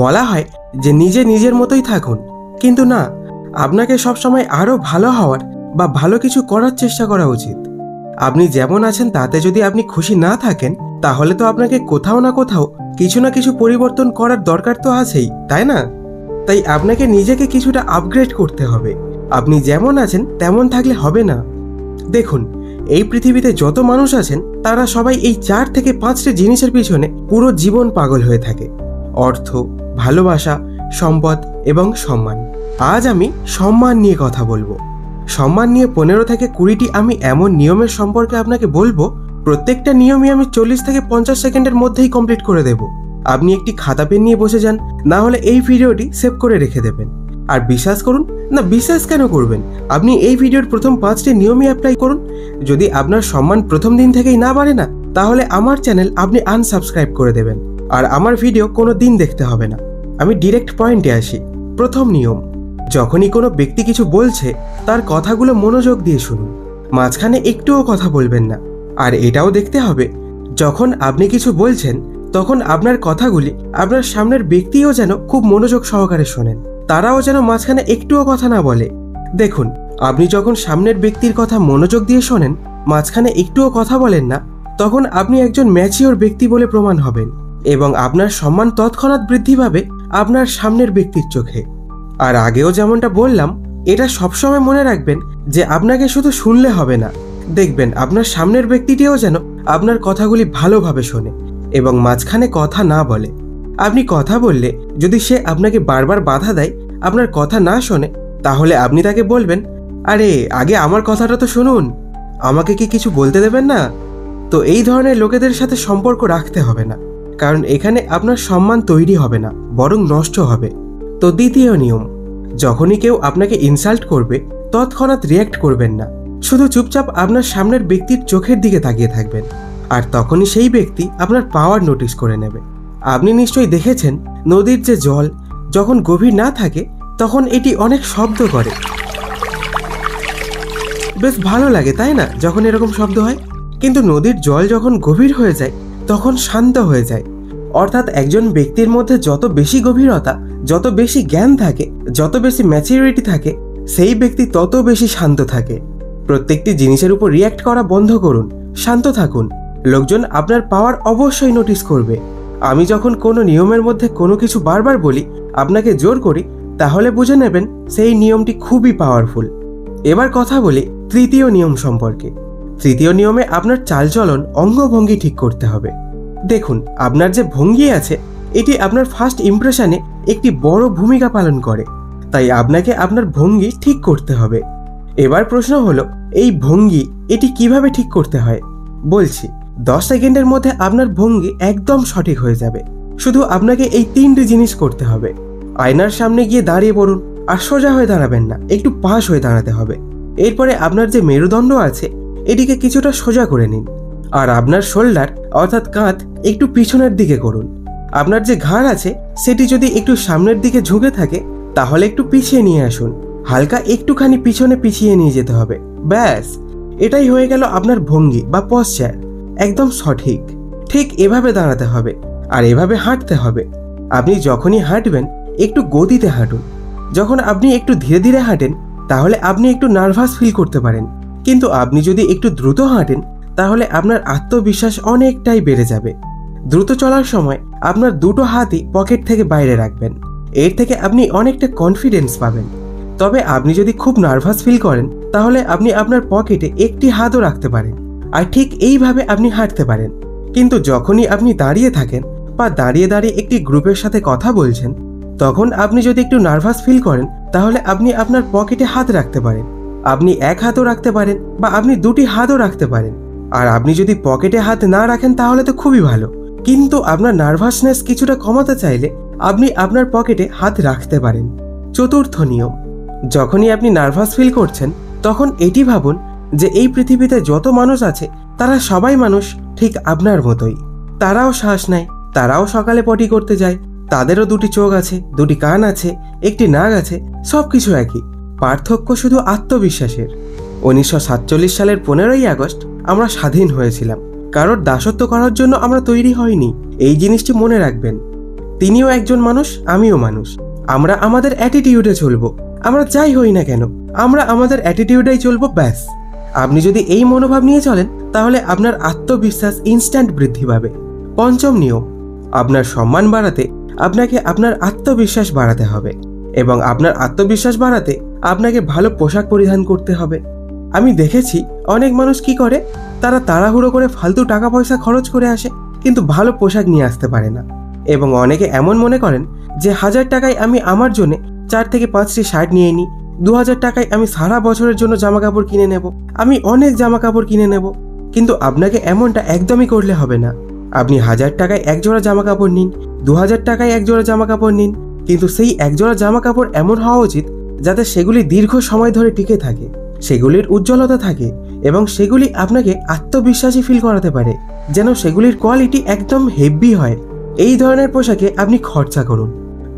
বলা হয় যে নিজে নিজের মতোই থাকুন, কিন্তু না, আপনাকে সবসময় আরও ভালো হওয়ার বা ভালো কিছু করার চেষ্টা করা উচিত। আপনি যেমন আছেন তাতে যদি আপনি খুশি না থাকেন, তাহলে তো আপনাকে কোথাও না কোথাও কিছু না কিছু পরিবর্তন করার দরকার তো আছেই, তাই না? তাই আপনাকে নিজেকে কিছুটা আপগ্রেড করতে হবে। আপনি যেমন আছেন তেমন থাকলে হবে না। দেখুন, এই পৃথিবীতে যত মানুষ আছেন তারা সবাই এই 4 থেকে 5টি জিনিসের পিছনে পুরো জীবন পাগল হয়ে থাকে: অর্থ, ভালোবাসা, সম্পদ এবং সম্মান। আজ আমি সম্মান নিয়ে কথা বলবো। সম্মান নিয়ে 15 থেকে 20টি আমি এমন নিয়মের সম্পর্কে আপনাকে বলবো, প্রত্যেকটা নিয়মই আমি 40 থেকে 50 সেকেন্ডের মধ্যেই কমপ্লিট করে দেব। আপনি একটি খাতা পেন নিয়ে বসে যান, না হলে এই ভিডিওটি সেভ করে রেখে দেবেন। আর বিশ্বাস করুন, না বিশ্বাস কেন করবেন, আপনি এই ভিডিওর প্রথম 5টি নিয়মই অ্যাপ্লাই করুন। যদি আপনার সম্মান প্রথম দিন থেকেই না বাড়ে না, তাহলে আমার চ্যানেল আপনি আনসাবস্ক্রাইব করে দেবেন, আর আমার ভিডিও কোনো দিন দেখতে হবে না। আমি ডিরেক্ট পয়েন্টে আসি। প্রথম নিয়ম: যখনই কোনো ব্যক্তি কিছু বলছে তার কথাগুলো মনোযোগ দিয়ে শুনুন, মাঝখানে একটুও কথা বলবেন না। আর এটাও দেখতে হবে, যখন আপনি কিছু বলছেন তখন আপনার কথাগুলি আপনার সামনের ব্যক্তিও যেন খুব মনোযোগ সহকারে শোনেন, তারাও যেন মাঝখানে একটুও কথা না বলে। দেখুন, আপনি যখন সামনের ব্যক্তির কথা মনোযোগ দিয়ে শোনেন, মাঝখানে একটুও কথা বলেন না, তখন আপনি একজন ম্যাচিওর ব্যক্তি বলে প্রমাণ হবেন, এবং আপনার সম্মান তৎক্ষণাৎ বৃদ্ধি পাবে আপনার সামনের ব্যক্তির চোখে। আর আগেও যেমনটা বললাম, এটা সবসময় মনে রাখবেন যে আপনাকে শুধু শুনলে হবে না, দেখবেন আপনার সামনের ব্যক্তিটিও যেন আপনার কথাগুলি ভালোভাবে শোনে এবং মাঝখানে কথা না বলে। আপনি কথা বললে যদি সে আপনাকে বারবার বাধা দেয়, আপনার কথা না শোনে, তাহলে আপনি তাকে বলবেন, আরে আগে আমার কথাটা তো শুনুন, আমাকে কি কিছু বলতে দেবেন না? তো এই ধরনের লোকেদের সাথে সম্পর্ক রাখতে হবে না, কারণ এখানে আপনার সম্মান তৈরি হবে না, বরং নষ্ট হবে। তো দ্বিতীয় নিয়ম: যখনই কেউ আপনাকে ইনসাল্ট করবে তৎক্ষণাৎ রিয়্যাক্ট করবেন না, শুধু চুপচাপ আপনার সামনের ব্যক্তির চোখের দিকে তাকিয়ে থাকবেন, আর তখনই সেই ব্যক্তি আপনার পাওয়ার নোটিস করে নেবে। আপনি নিশ্চয়ই দেখেছেন, নদীর যে জল যখন গভীর না থাকে তখন এটি অনেক শব্দ করে। বেশ ভালো লাগে, তাই না, যখন এরকম শব্দ হয়? কিন্তু নদীর জল যখন গভীর হয়ে যায় তখন শান্ত হয়ে যায়। অর্থাৎ একজন ব্যক্তির মধ্যে যত বেশি গভীরতা, যত বেশি জ্ঞান থাকে, যত বেশি ম্যাচুরিটি থাকে, সেই ব্যক্তি তত বেশি শান্ত থাকে। প্রত্যেকটি জিনিসের উপর রিয়্যাক্ট করা বন্ধ করুন, শান্ত থাকুন। লোকজন আপনার পাওয়ার অবশ্যই নোটিস করবে। আমি যখন কোনো নিয়মের মধ্যে কোনো কিছু বারবার বলি, আপনাকে জোর করি, তাহলে বুঝে নেবেন সেই নিয়মটি খুবই পাওয়ারফুল। এবার কথা বলি তৃতীয় নিয়ম সম্পর্কে। তৃতীয় নিয়মে আপনার চালচলন, অঙ্গভঙ্গি ঠিক করতে হবে। দেখুন, আপনার যে ভঙ্গি আছে এটি আপনার ফার্স্ট ইমপ্রেশনে একটি বড় ভূমিকা পালন করে, তাই আপনাকে আপনার ভঙ্গি ঠিক করতে হবে। এবার প্রশ্ন হলো, এই ভঙ্গি এটি কিভাবে ঠিক করতে হয়? বলছি, 10 সেকেন্ডের মধ্যে আপনার ভঙ্গি একদম সঠিক হয়ে যাবে। শুধু আপনাকে এই 3টি জিনিস করতে হবে। আয়নার সামনে গিয়ে দাঁড়িয়ে পড়ুন, আর সোজা হয়ে দাঁড়াবেন না, একটু পাশ হয়ে দাঁড়াতে হবে। এরপরে আপনার যে মেরুদণ্ড আছে এটিকে কিছুটা সোজা করে নিন, আর আপনার শোল্ডার অর্থাৎ কাঁধ একটু পিছনের দিকে করুন। আপনার যে ঘাড় আছে সেটি যদি একটু সামনের দিকে ঝুঁকে থাকে, তাহলে একটু পিছিয়ে নিয়ে আসুন, হালকা একটুখানি পিছনে পিছিয়ে নিয়ে যেতে হবে। ব্যাস, এটাই হয়ে গেল আপনার ভঙ্গি বা পশ্চার, একদম সঠিক। ঠিক এভাবে দাঁড়াতে হবে, আর এভাবে হাঁটতে হবে। আপনি যখনই হাঁটবেন একটু গতিতে হাঁটুন। যখন আপনি একটু ধীরে ধীরে হাঁটেন তাহলে আপনি একটু নার্ভাস ফিল করতে পারেন, কিন্তু আপনি যদি একটু দ্রুত হাঁটেন তাহলে আপনার আত্মবিশ্বাস অনেকটাই বেড়ে যাবে। দ্রুত চলার সময় আপনার দুটো হাতই পকেট থেকে বাইরে রাখবেন, এর থেকে আপনি অনেকটা কনফিডেন্স পাবেন। তবে আপনি যদি খুব নার্ভাস ফিল করেন তাহলে আপনি আপনার পকেটে একটি হাতও রাখতে পারেন, আর ঠিক এইভাবে আপনি হাঁটতে পারেন। কিন্তু যখনই আপনি দাঁড়িয়ে থাকেন বা দাঁড়িয়ে দাঁড়িয়ে একটি গ্রুপের সাথে কথা বলছেন, তখন আপনি যদি একটু নার্ভাস ফিল করেন তাহলে আপনি আপনার পকেটে হাত রাখতে পারেন। আপনি এক হাতও রাখতে পারেন বা আপনি দুটি হাতও রাখতে পারেন। আর আপনি যদি পকেটে হাত না রাখেন তাহলে তো খুবই ভালো, কিন্তু আপনার নার্ভাসনেস কিছুটা কমাতে চাইলে আপনি আপনার পকেটে হাত রাখতে পারেন। চতুর্থ নিয়ম: যখনই আপনি নার্ভাস ফিল করছেন তখন এটি ভাবুন যে এই পৃথিবীতে যত মানুষ আছে তারা সবাই মানুষ ঠিক আপনার মতোই। তারাও শ্বাস নেয়, তারাও সকালে পটি করতে যায়, তাদেরও দুটি চোখ আছে, দুটি কান আছে, একটি নাক আছে, সবকিছু একই। পার্থক্য শুধু আত্মবিশ্বাসের। 1947 সালের 15ই আগস্ট আমরা স্বাধীন হয়েছিলাম, কারোর দাসত্ব করার জন্য আমরা তৈরি হইনি। এই জিনিসটি মনে রাখবেন। তিনিও একজন মানুষ, আমিও মানুষ। আমরা আমাদের অ্যাটিটিউডে চলবো, আমরা যাই হই না কেন আমরা আমাদের অ্যাটিটিউডেই চলবো, ব্যাস। আপনি যদি এই মনোভাব নিয়ে চলেন তাহলে আপনার আত্মবিশ্বাস ইনস্ট্যান্ট বৃদ্ধি পাবে। পঞ্চম নিয়ম, আপনার সম্মান বাড়াতে আপনাকে আপনার আত্মবিশ্বাস বাড়াতে হবে, এবং আপনার আত্মবিশ্বাস বাড়াতে আপনাকে ভালো পোশাক পরিধান করতে হবে। আমি দেখেছি অনেক মানুষ কি করে, তারা তাড়াহুড়ো করে ফালতু টাকা পয়সা খরচ করে আসে কিন্তু ভালো পোশাক নিয়ে আসতে পারে না। এবং অনেকে এমন মনে করেন যে 1000 টাকায় আমি আমার জন্য 4 থেকে 5টি শার্ট নিয়ে নিই, 2000 টাকায় আমি সারা বছরের জন্য জামা কাপড় কিনে নেব, আমি অনেক জামা কাপড় কিনে নেব। কিন্তু আপনাকে এমনটা একদমই করলে হবে না। আপনি 1000 টাকায় এক জোড়া জামা কাপড় নিন, 2000 টাকায় এক জোড়া জামা কাপড় নিন, কিন্তু সেই এক জোড়া জামা কাপড় এমন হওয়া উচিত যাতে সেগুলি দীর্ঘ সময় ধরে টিকে থাকে, সেগুলির উজ্জ্বলতা থাকে, এবং সেগুলি আপনাকে আত্মবিশ্বাসী ফিল করাতে পারে, যেন সেগুলির কোয়ালিটি একদম হেভি হয়। এই ধরনের পোশাকে আপনি খরচা করুন।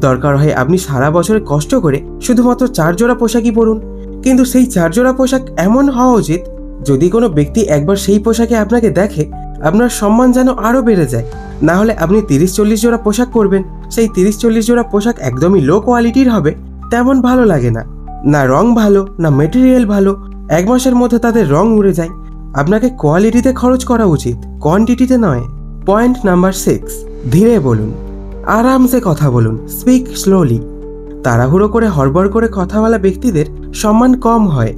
দরকার হয় আপনি সারা বছরে কষ্ট করে শুধুমাত্র 4 জোড়া পোশাকই পরুন, কিন্তু সেই 4 জোড়া পোশাক এমন হওয়া উচিত যদি কোনো ব্যক্তি একবার সেই পোশাকে আপনাকে দেখে আপনার সম্মান যেন আরও বেড়ে যায়। না হলে আপনি 30-40 জোড়া পোশাক পরবেন, সেই 30-40 জোড়া পোশাক একদমই লো কোয়ালিটির হবে, তেমন ভালো লাগে না, না রং ভালো না মেটেরিয়াল ভালো, 1 মাসের মধ্যে তাদের রং উড়ে যায়। আপনাকে কোয়ালিটিতে খরচ করা উচিত, কোয়ান্টিটিতে নয়। পয়েন্ট নাম্বার 6, ধীরে বলুন, আরামসে কথা বলুন, স্পিক স্লোলি। তাড়াহুড়ো করে হড়বড় করে কথা বলা ব্যক্তিদের সম্মান কম হয়।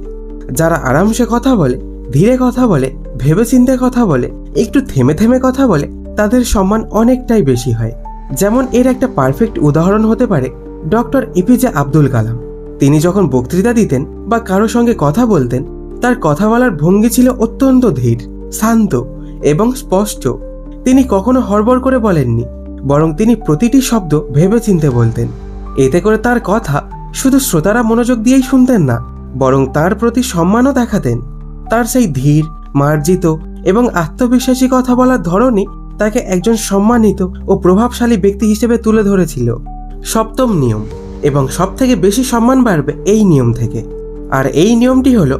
যারা আরামসে কথা বলে, ধীরে কথা বলে, ভেবেচিন্তে কথা বলে, একটু থেমে থেমে কথা বলে, তাদের সম্মান অনেকটাই বেশি হয়। যেমন এর একটা পারফেক্ট উদাহরণ হতে পারে ডক্টর এপিজে আব্দুল কালাম। তিনি যখন বক্তৃতা দিতেন বা কারো সঙ্গে কথা বলতেন, তার কথা বলার ভঙ্গি ছিল অত্যন্ত ধীর, শান্ত এবং স্পষ্ট। তিনি কখনো হড়বড় করে বলেননি, বরং তিনি প্রতিটি শব্দ ভেবেচিন্তে বলতেন। এতে করে তার কথা শুধু শ্রোতারা মনোযোগ দিয়েই শুনতেন না, বরং তার প্রতি সম্মানও দেখাতেন। তার সেই ধীর, মার্জিত এবং আত্মবিশ্বাসী কথা বলার ধরনই তাকে একজন সম্মানিত ও প্রভাবশালী ব্যক্তি হিসেবে তুলে ধরেছিল। সপ্তম নিয়ম, এবং সবথেকে বেশি সম্মান বাড়বে এই নিয়ম থেকে। আর এই নিয়মটি হলো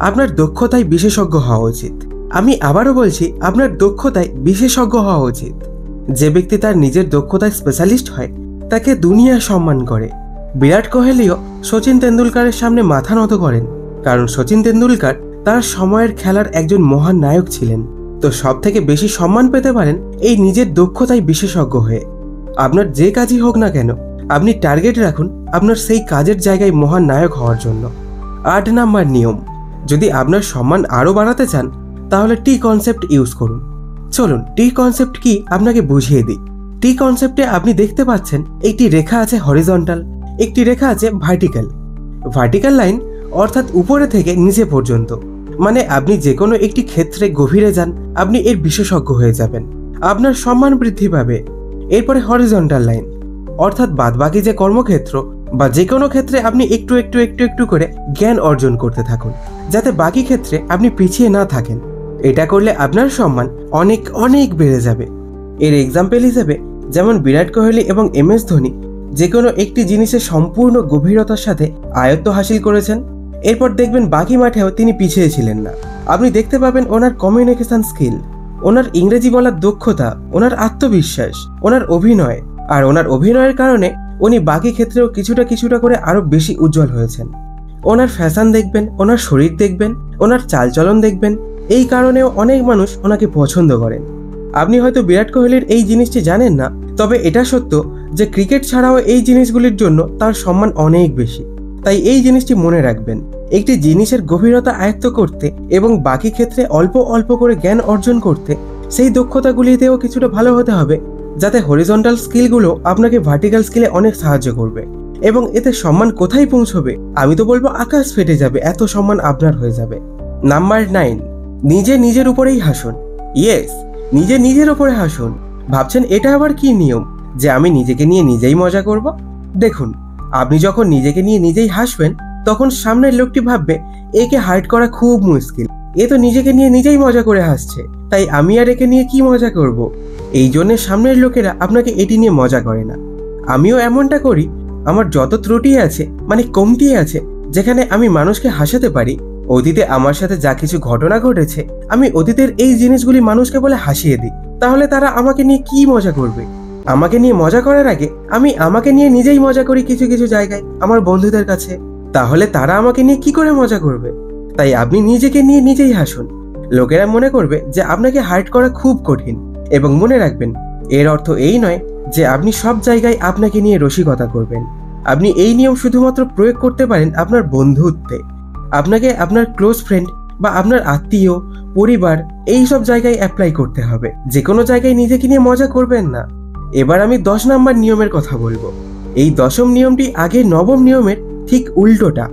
আপনার দক্ষতায় বিশেষজ্ঞ হওয়া উচিত। আমি আবারও বলছি, আপনার দক্ষতায় বিশেষজ্ঞ হওয়া উচিত। যে ব্যক্তি তার নিজের দক্ষতায় স্পেশালিস্ট হয় তাকে দুনিয়া সম্মান করে। বিরাট কোহলিও সচিন তেন্ডুলকারের সামনে মাথা নত করেন, কারণ সচিন তেন্ডুলকার তার সময়ের খেলার একজন মহান নায়ক ছিলেন। তো সব থেকে বেশি সম্মান পেতে পারেন এই নিজের দক্ষতায় বিশেষজ্ঞ হয়ে। আপনার যে কাজই হোক না কেন, আপনি টার্গেট রাখুন আপনার সেই কাজের জায়গায় মহান নায়ক হওয়ার জন্য। 8 নাম্বার নিয়ম, যদি আপনার সম্মান আরও বাড়াতে চান তাহলে টি কনসেপ্ট ইউজ করুন। চলুন টি কনসেপ্ট কি আপনাকে বুঝিয়ে দিই। টি কনসেপ্টে আপনি দেখতে পাচ্ছেন একটি রেখা আছে হরিজন্টাল, একটি রেখা আছে ভার্টিক্যাল। ভার্টিক্যাল লাইন অর্থাৎ উপরে থেকে নিচে পর্যন্ত, মানে আপনি যে কোনো একটি ক্ষেত্রে গভীরে যান, আপনি এর বিশেষজ্ঞ হয়ে যাবেন, আপনার সম্মান বৃদ্ধি পাবে। এরপরে হরিজন্টাল লাইন অর্থাৎ বাদবাকি যে কর্মক্ষেত্র বা যে কোনো ক্ষেত্রে আপনি একটু একটু একটু একটু করে জ্ঞান অর্জন করতে থাকুন, যাতে বাকি ক্ষেত্রে আপনি পিছিয়ে না থাকেন। এটা করলে আপনার সম্মান অনেক অনেক বেড়ে যাবে। এর এক্সাম্পল হিসেবে যেমন বিরাট কোহলি এবং MS ধোনি যে কোনো একটি জিনিসের সম্পূর্ণ গভীরতার সাথে আয়ত্ত হাসিল করেছেন, এরপর দেখবেন বাকি মাঠেও তিনি পিছিয়ে ছিলেন না। আপনি দেখতে পাবেন ওনার কমিউনিকেশন স্কিল, ওনার ইংরেজি বলার দক্ষতা, ওনার আত্মবিশ্বাস, ওনার অভিনয়, আর ওনার অভিনয়ের কারণে উনি বাকি ক্ষেত্রেও কিছুটা কিছুটা করে আরো বেশি উজ্জ্বল হয়েছেন। ওনার ফ্যাশন দেখবেন, ওনার শরীর দেখবেন, ওনার চালচলন দেখবেন, এই কারণেও অনেক মানুষ ওনাকে পছন্দ করেন। আপনি হয়তো বিরাট কোহলির এই জিনিসটি জানেন না, তবে এটা সত্য যে ক্রিকেট ছাড়াও এই জিনিসগুলির জন্য তার সম্মান অনেক বেশি। তাই এই জিনিসটি মনে রাখবেন, একটি জিনিসের গভীরতা আয়ত্ত করতে এবং বাকি ক্ষেত্রে অল্প অল্প করে জ্ঞান অর্জন করতে সেই দক্ষতাগুলিতেও কিছুটা ভালো হতে হবে, যাতে হরিজন্টাল স্কিলগুলো আপনাকে ভার্টিক্যাল স্কিলে অনেক সাহায্য করবে। এবং এতে সম্মান কোথায় পৌঁছবে, আমি তো বলবো আকাশ ফেটে যাবে, এত সম্মান আপনার হয়ে যাবে। নাম্বার 9, নিজে নিজের উপরেই হাসুন। ইয়েস, নিজে নিজের উপরে হাসুন। ভাবছেন এটা আবার কি নিয়ম যে আমি নিজেকে নিয়ে নিজেই মজা করব? দেখুন, আপনি যখন নিজেকে নিয়ে নিজেই হাসবেন তখন সামনের লোকটি ভাববে একে হাইড করা খুব মুশকিল, এ তো নিজেকে নিয়ে নিজেই মজা করে হাসছে, তাই আমি আর একে নিয়ে কি মজা করব। এই জন্য সামনের লোকেরা আপনাকে এটি নিয়ে মজা করে না। আমিও এমনটা করি। আমার যত ত্রুটি আছে, মানে কমতি আছে, যেখানে আমি মানুষকে হাসাতে পারি, অতীতে আমার সাথে যা কিছু ঘটনা ঘটেছে, আমি অতীতের এই জিনিসগুলি মানুষকে বলে হাসিয়ে দিই, তাহলে তারা আমাকে নিয়ে কি মজা করবে। আমাকে নিয়ে মজা করার আগে আমি আমাকে নিয়ে নিজেই মজা করি কিছু কিছু জায়গায় আমার বন্ধুদের কাছে, তাহলে তারা আমাকে নিয়ে কি করে মজা করবে? তাই আপনি নিজেকে নিয়ে নিজেই হাসুন। লোকেরা মনে করবে যে আপনাকে হার্ট করা খুব কঠিন, এবং মনে রাখবেন এর অর্থ এই নয় যে আপনি সব জায়গায় আপনাকে নিয়ে রসিকতা করবেন। আপনি এই নিয়ম শুধুমাত্র প্রয়োগ করতে পারেন আপনার বন্ধুত্বে। আপনাকে আপনার ক্লোজ ফ্রেন্ড বা আপনার আত্মীয়, পরিবার এই সব জায়গায় অ্যাপ্লাই করতে হবে। যে কোনো জায়গায় নিজেকে নিয়ে মজা করবেন না। এবার আমি 10 নম্বর নিয়মের কথা বলবো। এই 10ম নিয়মটি আগে 9ম নিয়মের ঠিক উল্টোটা।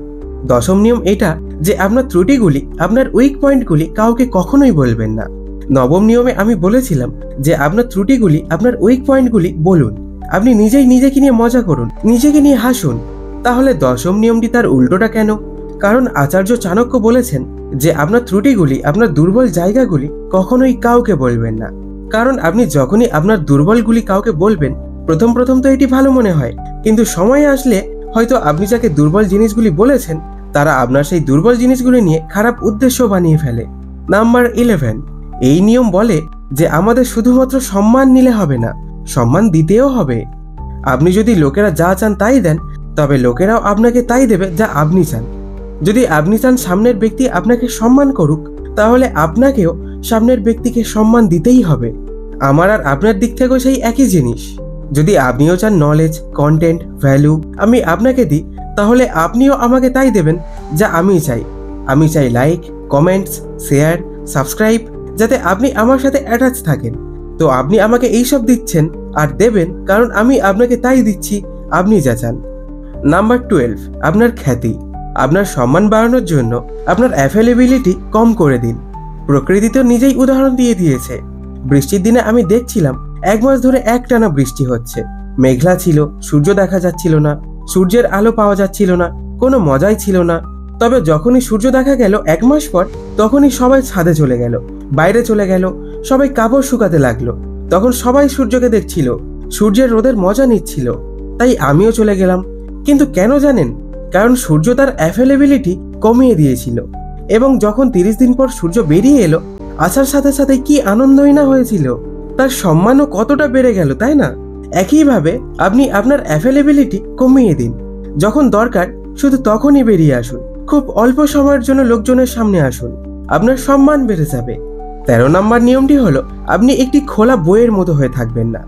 10ম নিয়ম এটা যে আপনার ত্রুটিগুলি, আপনার উইক পয়েন্টগুলি কাউকে কখনোই বলবেন না। 9ম নিয়মে আমি বলেছিলাম যে আপনার ত্রুটিগুলি, আপনার উইক পয়েন্টগুলি বলুন। আপনি নিজেই নিজেকে নিয়ে মজা করুন, নিজেকে নিয়ে হাসুন। তাহলে 10ম নিয়মটি তার উল্টোটা কেন? কারণ আচার্য চাণক্য বলেছেন যে আপনার ত্রুটিগুলি, আপনার দুর্বল জায়গাগুলি কখনোই কাউকে বলবেন না। কারণ আপনি যখনই আপনার দুর্বলগুলি কাউকে বলবেন, প্রথম প্রথম তো এটি ভালো মনে হয়, কিন্তু সময় আসলে হয়তো আপনি যাকে দুর্বল জিনিসগুলি বলেছেন তারা আপনার সেই দুর্বল জিনিসগুলি নিয়ে খারাপ উদ্দেশ্য বানিয়ে ফেলে। নাম্বার 11, এই নিয়ম বলে যে আমাদের শুধুমাত্র সম্মান নিলে হবে না, সম্মান দিতেও হবে। আপনি যদি লোকেরা যা চান তাই দেন, তবে লোকেরাও আপনাকে তাই দেবে যা আপনি চান। যদি আপনি চান সামনের ব্যক্তি আপনাকে সম্মান করুক, তাহলে আপনাকেও সামনের ব্যক্তিকে সম্মান দিতেই হবে। আমার আর আপনার দিক থেকেও সেই একই জিনিস। যদি আপনিও চান নলেজ, কন্টেন্ট, ভ্যালু আমি আপনাকে দিই, তাহলে আপনিও আমাকে তাই দেবেন যা আমি চাই। আমি চাই লাইক, কমেন্টস, শেয়ার, সাবস্ক্রাইব, যাতে আপনি আমার সাথে অ্যাটাচ থাকেন। তো আপনি আমাকে এইসব দিচ্ছেন আর দেবেন কারণ আমি আপনাকে তাই দিচ্ছি আপনি যা চান। নাম্বার 12, আপনার খ্যাতি। আপনার সম্মান বাড়ানোর জন্য আপনার অ্যাভেলেবিলিটি কম করে দিন। প্রকৃতি তো নিজেই উদাহরণ দিয়ে দিয়েছে। বৃষ্টির দিনে আমি দেখছিলাম 1 মাস ধরে একটানা বৃষ্টি হচ্ছে। মেঘলা ছিল, সূর্য দেখা যাচ্ছিল না, সূর্যের আলো পাওয়া যাচ্ছিল না, কোনো মজাই ছিল না। তবে যখনই সূর্য দেখা গেল 1 মাস পর, তখনই সবাই ছাদে চলে গেল, বাইরে চলে গেল, সবাই কাপড় শুকাতে লাগলো। তখন সবাই সূর্যকে দেখছিল, সূর্যের রোদের মজা নিচ্ছিল। তাই আমিও চলে গেলাম। কিন্তু কেন জানেন? কারণ সূর্য তার অ্যাভেলেবিলিটি কমিয়ে দিয়েছিল। এবং যখন 30 দিন পর সূর্য বেরিয়ে এলো, আসার সাথে সাথে কি আনন্দই না হয়েছিল। তার সম্মানও কতটা বেড়ে গেল, তাই না? একইভাবে আপনি আপনার অ্যাভেলেবিলিটি কমিয়ে দিন। যখন দরকার শুধু তখনই বেরিয়ে আসুন। খুব অল্প সময়ের জন্য লোকজনের সামনে আসুন, আপনার সম্মান বেড়ে যাবে। 13 নম্বর নিয়মটি হলো আপনি একটি খোলা বইয়ের মতো হয়ে থাকবেন না।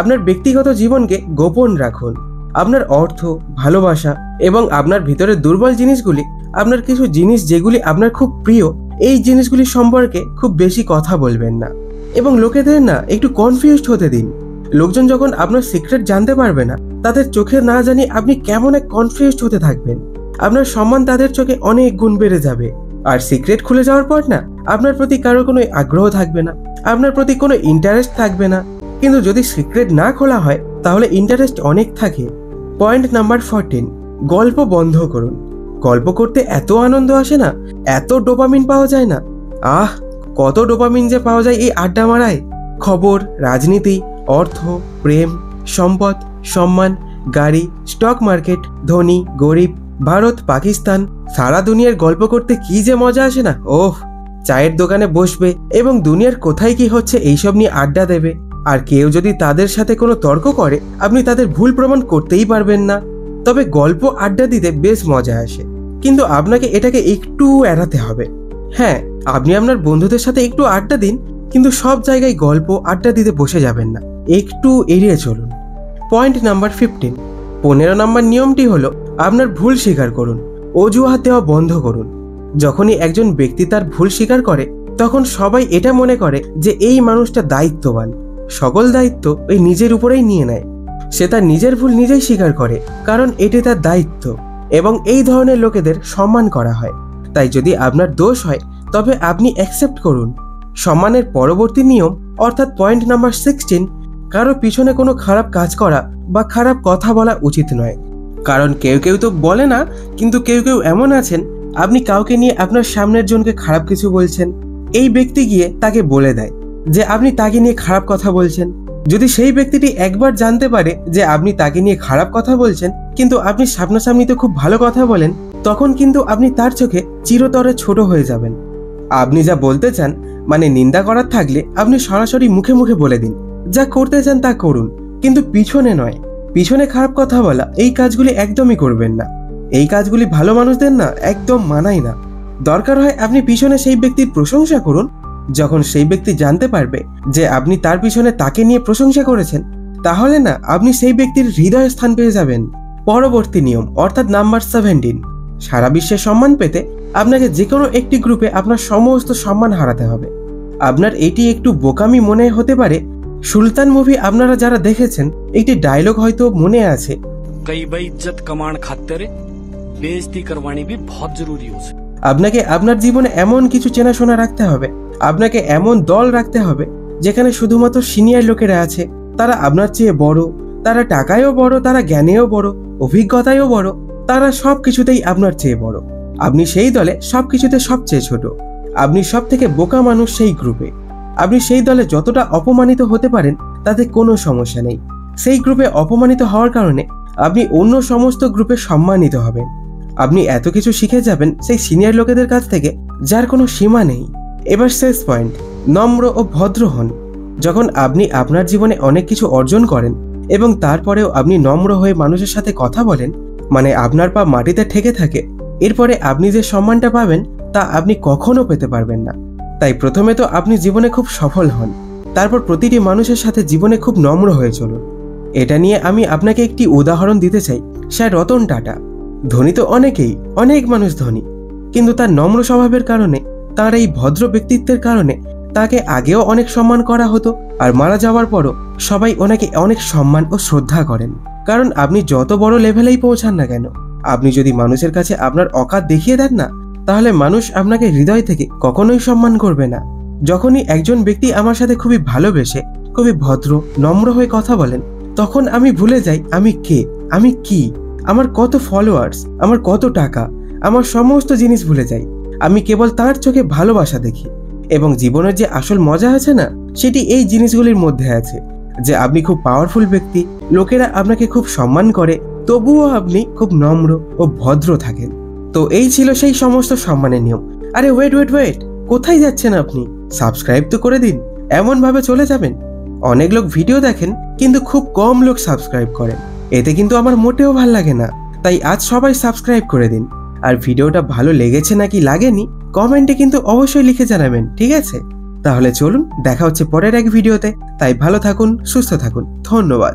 আপনার ব্যক্তিগত জীবনকে গোপন রাখুন। আপনার অর্থ, ভালোবাসা এবং আপনার ভিতরের দুর্বল জিনিসগুলি, আপনার কিছু জিনিস যেগুলি আপনার খুব প্রিয়, এই জিনিসগুলি সম্পর্কে খুব বেশি কথা বলবেন না। এবং লোকেদের না একটু কনফিউজড হতে দিন। লোকজন যখন আপনার সিক্রেট জানতে পারবে না, তাদের চোখে না জানি আপনি কেমন এক কনফিউজড হতে থাকবেন। আপনার সম্মান তাদের চোখে অনেক গুণ বেড়ে যাবে। আর সিক্রেট খুলে যাওয়ার পর না আপনার প্রতি কারো কোনো আগ্রহ থাকবে না, আপনার প্রতি কোনো ইন্টারেস্ট থাকবে না। কিন্তু যদি সিক্রেট না খোলা হয় তাহলে ইন্টারেস্ট অনেক থাকে। পয়েন্ট নাম্বার 14, গল্প বন্ধ করুন। গল্প করতে এত আনন্দ আসে না, এত ডোপামিন পাওয়া যায় না। কত ডোপামিন যে পাওয়া যায় এই আড্ডা মারায়। খবর, রাজনীতি, অর্থ, প্রেম, সম্পদ, সম্মান, গাড়ি, স্টক মার্কেট, ধনী, গরিব, ভারত, পাকিস্তান, সারা দুনিয়ার গল্প করতে কি যে মজা আসে না। চায়ের দোকানে বসবে এবং দুনিয়ার কোথায় কি হচ্ছে এইসব নিয়ে আড্ডা দেবে। আর কেউ যদি তাদের সাথে কোনো তর্ক করে, আপনি তাদের ভুল প্রমাণ করতেই পারবেন না। তবে গল্প আড্ডা দিতে বেশ মজা আসে, কিন্তু আপনাকে এটাকে একটু এড়াতে হবে। হ্যাঁ, আপনি আপনার বন্ধুদের সাথে একটু আড্ডা দিন, কিন্তু সব জায়গায় গল্প আড্ডা দিতে বসে যাবেন না, একটু এড়িয়ে চলুন। পয়েন্ট নাম্বার 15, 15 নম্বর নিয়মটি হলো আপনার ভুল স্বীকার করুন। অজুহাত দেওয়া বন্ধ করুন। যখনই একজন ব্যক্তি তার ভুল স্বীকার করে, তখন সবাই এটা মনে করে যে এই মানুষটা দায়িত্ববান। সকল দায়িত্ব ওই নিজের উপরেই নিয়ে নেয়। সে তার নিজের ভুল নিজেই স্বীকার করে, কারণ এটি তার দায়িত্ব এবং এই ধরনের লোকেদের সম্মান করা হয়। তাই যদি আপনার দোষ হয় তবে আপনি অ্যাকসেপ্ট করুন। সম্মানের পরবর্তী নিয়ম অর্থাৎ পয়েন্ট নাম্বার 16, কারো পিছনে কোনো খারাপ কাজ করা বা খারাপ কথা বলা উচিত নয়। কারণ কেউ কেউ তো বলে না, কিন্তু কেউ কেউ এমন আছেন, আপনি কাউকে নিয়ে আপনার সামনের জনকে খারাপ কিছু বলছেন, এই ব্যক্তি গিয়ে তাকে বলে দেয় যে আপনি তাকে নিয়ে খারাপ কথা বলছেন। যদি সেই ব্যক্তিটি একবার জানতে পারে যে আপনি তাকে নিয়ে খারাপ কথা বলছেন, কিন্তু আপনি সামনাসামনি তো খুব ভালো কথা বলেন, তখন কিন্তু আপনি তার চোখে চিরতরে ছোট হয়ে যাবেন। আপনি যা বলতে চান, মানে নিন্দা করার থাকলে আপনি সরাসরি মুখে মুখে বলে দিন। যা করতে চান তা করুন, কিন্তু পিছনে নয়। পিছনে খারাপ কথা বলা এই কাজগুলি একদমই করবেন না। এই কাজগুলি ভালো মানুষদের না একদম মানায় না। দরকার হয় আপনি পিছনে সেই ব্যক্তির প্রশংসা করুন, যখন সেই ব্যক্তি জানতে পারবে যে আপনি তার পিছনে তাকে নিয়ে প্রশংসা করেছেন, তাহলে না আপনি সেই ব্যক্তির হৃদয়ে স্থান পেয়ে যাবেন। পরবর্তী নিয়ম অর্থাৎ নাম্বার 17, সারা বিশ্বে সম্মান পেতে আপনাকে যে কোনো একটি গ্রুপে আপনার সমস্ত সম্মান হারাতে হবে। আপনার এটি একটু বোকামি মনে হতে পারে। সুলতান মুভি আপনারা যারা দেখেছেন, একটি ডায়লগ হয়তো মনে আছে, कई भाई इज्जत कमाण खातिर बेइज्जती करवानी भी बहुत जरूरी हो। আপনাকে আপনার জীবনে এমন কিছু চেনাশোনা রাখতে হবে, আপনাকে এমন দল রাখতে হবে যেখানে শুধুমাত্র সিনিয়র লোকেরা আছে। তারা আপনার চেয়ে বড়, তারা টাকায়ও বড়, তারা জ্ঞানেও বড়, অভিজ্ঞতায়ও বড়, তারা সব কিছুতেই আপনার চেয়ে বড়। আপনি সেই দলে সবকিছুতে সবচেয়ে ছোট। আপনি সব থেকে বোকা মানুষ সেই গ্রুপে। আপনি সেই দলে যতটা অপমানিত হতে পারেন তাতে কোনো সমস্যা নেই। সেই গ্রুপে অপমানিত হওয়ার কারণে আপনি অন্য সমস্ত গ্রুপে সম্মানিত হবেন। আপনি এত কিছু শিখে যাবেন সেই সিনিয়র লোকেদের কাছ থেকে, যার কোনো সীমা নেই। এবার শেষ পয়েন্ট, নম্র ও ভদ্র হন। যখন আপনি আপনার জীবনে অনেক কিছু অর্জন করেন এবং তারপরেও আপনি নম্র হয়ে মানুষের সাথে কথা বলেন, মানে আপনার পা মাটিতে ঠেকে থাকে, এরপরে আপনি যে সম্মানটা পাবেন তা আপনি কখনো পেতে পারবেন না। তাই প্রথমে তো আপনি জীবনে খুব সফল হন, তারপর প্রতিটি মানুষের সাথে জীবনে খুব নম্র হয়ে চলুন। এটা নিয়ে আমি আপনাকে একটি উদাহরণ দিতে চাই, স্যার রতন টাটা। ধনী তো অনেকেই, অনেক মানুষ ধনী, কিন্তু তার নম্র স্বভাবের কারণে, তার এই ভদ্র ব্যক্তিত্বের কারণে তাকে আগেও অনেক সম্মান করা হতো, আর মারা যাওয়ার পরও সবাই ওনাকে অনেক সম্মান ও শ্রদ্ধা করেন। কারণ আপনি যত বড় লেভেলেই পৌঁছান না কেন, আপনি যদি মানুষের কাছে আপনার অকাত দেখিয়ে দেন না, তাহলে মানুষ আপনাকে হৃদয় থেকে কখনোই সম্মান করবে না। যখনই একজন ব্যক্তি আমার সাথে খুবই ভালোবেসে, খুবই ভদ্র নম্র হয়ে কথা বলেন, তখন আমি ভুলে যাই আমি কে, আমি কি, আমার কত ফলোয়ার্স, আমার কত টাকা, আমার সমস্ত জিনিস ভুলে যাই। আমি কেবল তার চোখে ভালোবাসা দেখি। এবং জীবনের যে আসল মজা আছে না, সেটি এই জিনিসগুলির মধ্যে আছে, যে আপনি খুব পাওয়ারফুল ব্যক্তি, লোকেরা আপনাকে খুব সম্মান করে, তবুও আপনি খুব নম্র ও ভদ্র থাকেন। তো এই ছিল সেই সমস্ত সম্মানের নিয়ম। আরে ওয়েট, কোথায় যাচ্ছেন আপনি? সাবস্ক্রাইব তো করে দিন। এমন ভাবে চলে যাবেন? অনেক লোক ভিডিও দেখেন কিন্তু খুব কম লোক সাবস্ক্রাইব করেন, এতে কিন্তু আমার মোটেও ভাল লাগে না। তাই আজ সবাই সাবস্ক্রাইব করে দিন। আর ভিডিওটা ভালো লেগেছে নাকি লাগেনি কমেন্টে কিন্তু অবশ্যই লিখে জানাবেন, ঠিক আছে? তাহলে চলুন, দেখা হচ্ছে পরের এক ভিডিওতে। তাই ভালো থাকুন, সুস্থ থাকুন, ধন্যবাদ।